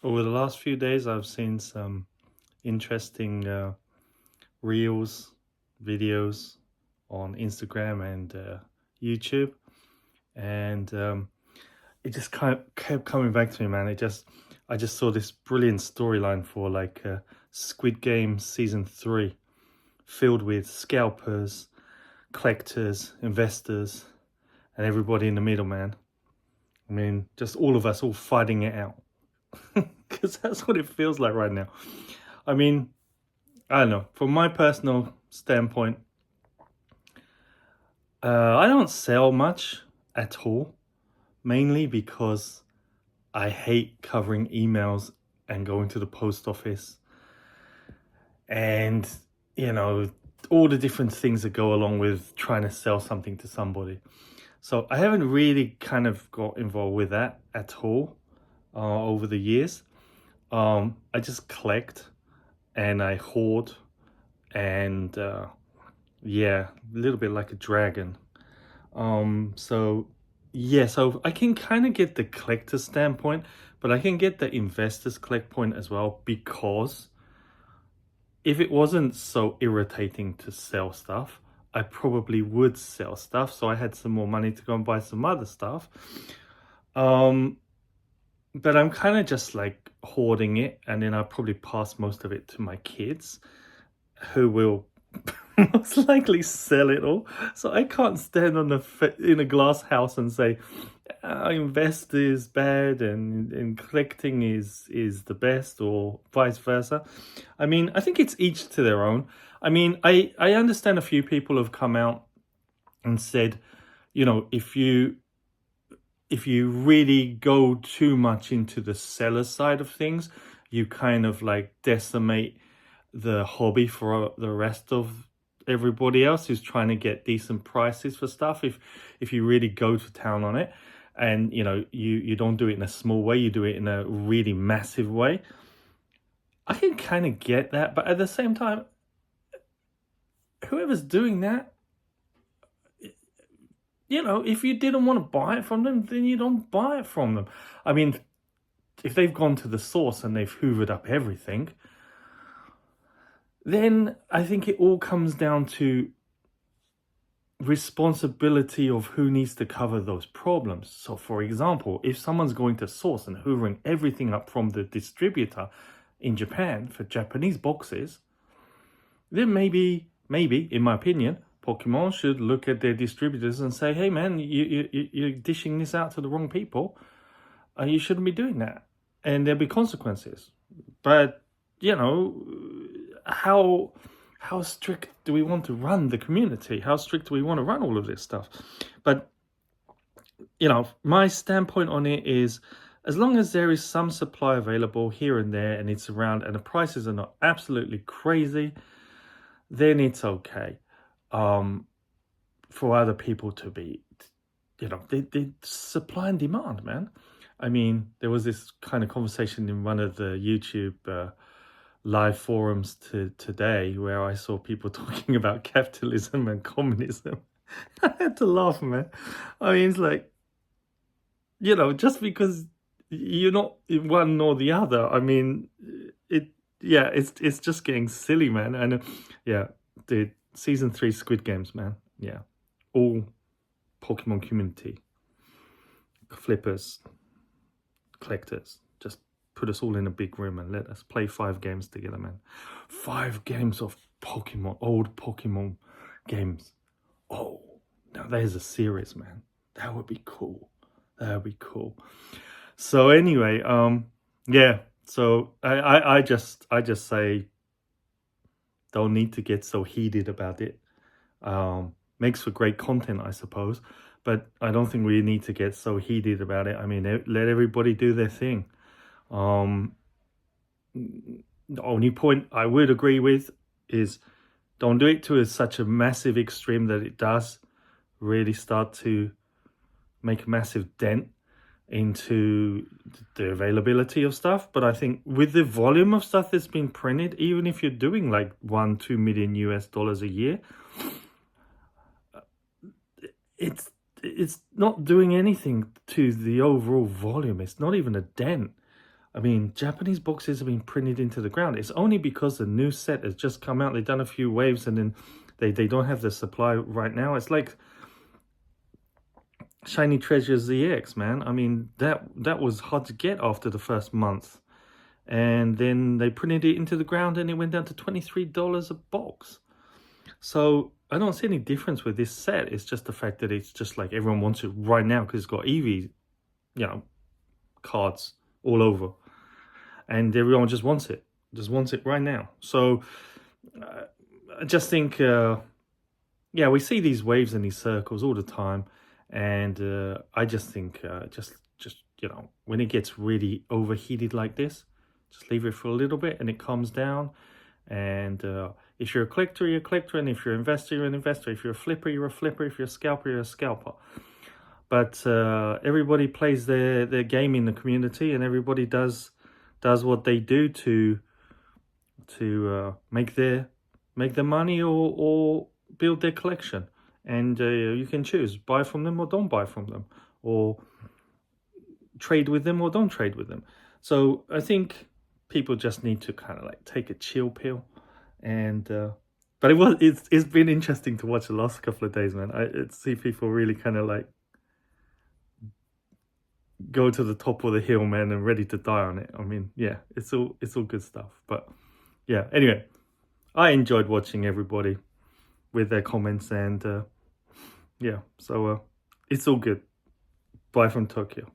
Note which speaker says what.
Speaker 1: Over the last few days, I've seen some interesting reels, videos on Instagram and YouTube, and it just kind of kept coming back to me, man. I just saw this brilliant storyline for like Squid Game season 3, filled with scalpers, collectors, investors, and everybody in the middle, man. I mean, just all of us all fighting it out. Because that's what it feels like right now. I mean, I don't know. From my personal standpoint, I don't sell much at all, mainly because I hate covering emails and going to the post office and, you know, all the different things that go along with trying to sell something to somebody. So I haven't really kind of got involved with that at all over the years. I just collect and I hoard and yeah, a little bit like a dragon. So yeah, so I can kind of get the collector standpoint, but I can get the investors collect point as well, because if it wasn't so irritating to sell stuff, I probably would sell stuff. So I had some more money to go and buy some other stuff. But I'm kind of just like hoarding it, and then I'll probably pass most of it to my kids, who will most likely sell it all. So I can't stand in a glass house and say invest is bad and collecting is the best, or vice versa. I mean, I think it's each to their own. I mean, I understand a few people have come out and said, you know, if you really go too much into the seller side of things, you kind of like decimate the hobby for the rest of everybody else who's trying to get decent prices for stuff. If you really go to town on it, and you know, you don't do it in a small way, you do it in a really massive way. I can kind of get that, but at the same time, whoever's doing that, you know, if you didn't want to buy it from them, then you don't buy it from them. I mean, if they've gone to the source and they've hoovered up everything, then I think it all comes down to responsibility of who needs to cover those problems. So for example, if someone's going to source and hoovering everything up from the distributor in Japan for Japanese boxes, then maybe, in my opinion, Pokemon should look at their distributors and say, hey man, you're dishing this out to the wrong people. You shouldn't be doing that. And there'll be consequences. But, you know, how strict do we want to run the community? How strict do we want to run all of this stuff? But, you know, my standpoint on it is, as long as there is some supply available here and there and it's around and the prices are not absolutely crazy, then it's okay. For other people to be, you know, they supply and demand, man. I mean, there was this kind of conversation in one of the YouTube live forums today where I saw people talking about capitalism and communism. I had to laugh, man. I mean, it's like, you know, just because you're not in one nor the other, I mean, it's just getting silly, man. And yeah, dude, season 3 Squid Games, man. Yeah, all Pokemon community, flippers, collectors, just put us all in a big room and let us play 5 games together, man. 5 games of Pokemon, old Pokemon games. Oh, now there's a series, man. That would be cool. That would be cool. So anyway, yeah. So I just say, don't need to get so heated about it. Makes for great content, I suppose, but I don't think we need to get so heated about it. I mean, let everybody do their thing. The only point I would agree with is, don't do it to such a massive extreme that it does really start to make a massive dent into the availability of stuff. But I think with the volume of stuff that's been printed, even if you're doing like 1-2 million US dollars a year, it's not doing anything to the overall volume. It's not even a dent. I mean, Japanese boxes have been printed into the ground. It's only because the new set has just come out. They've done a few waves and then they don't have the supply right now. It's like Shiny Treasures ZX, man. I mean, that was hard to get after the first month. And then they printed it into the ground and it went down to $23 a box. So I don't see any difference with this set. It's just the fact that it's just like everyone wants it right now because it's got Eevee, cards all over. And everyone just wants it right now. So I just think, we see these waves and these circles all the time. And I just think, when it gets really overheated like this, just leave it for a little bit and it calms down. And if you're a collector, you're a collector. And if you're an investor, you're an investor. If you're a flipper, you're a flipper. If you're a scalper, you're a scalper. But everybody plays their game in the community, and everybody does what they do to make their money or build their collection. And you can choose, buy from them or don't buy from them, or trade with them or don't trade with them. So I think people just need to kind of like take a chill pill. And but it's been interesting to watch the last couple of days, man. I see people really kind of like go to the top of the hill, man, and ready to die on it. I mean, yeah, it's all good stuff. But yeah, anyway, I enjoyed watching everybody with their comments, and so it's all good. Bye from Tokyo.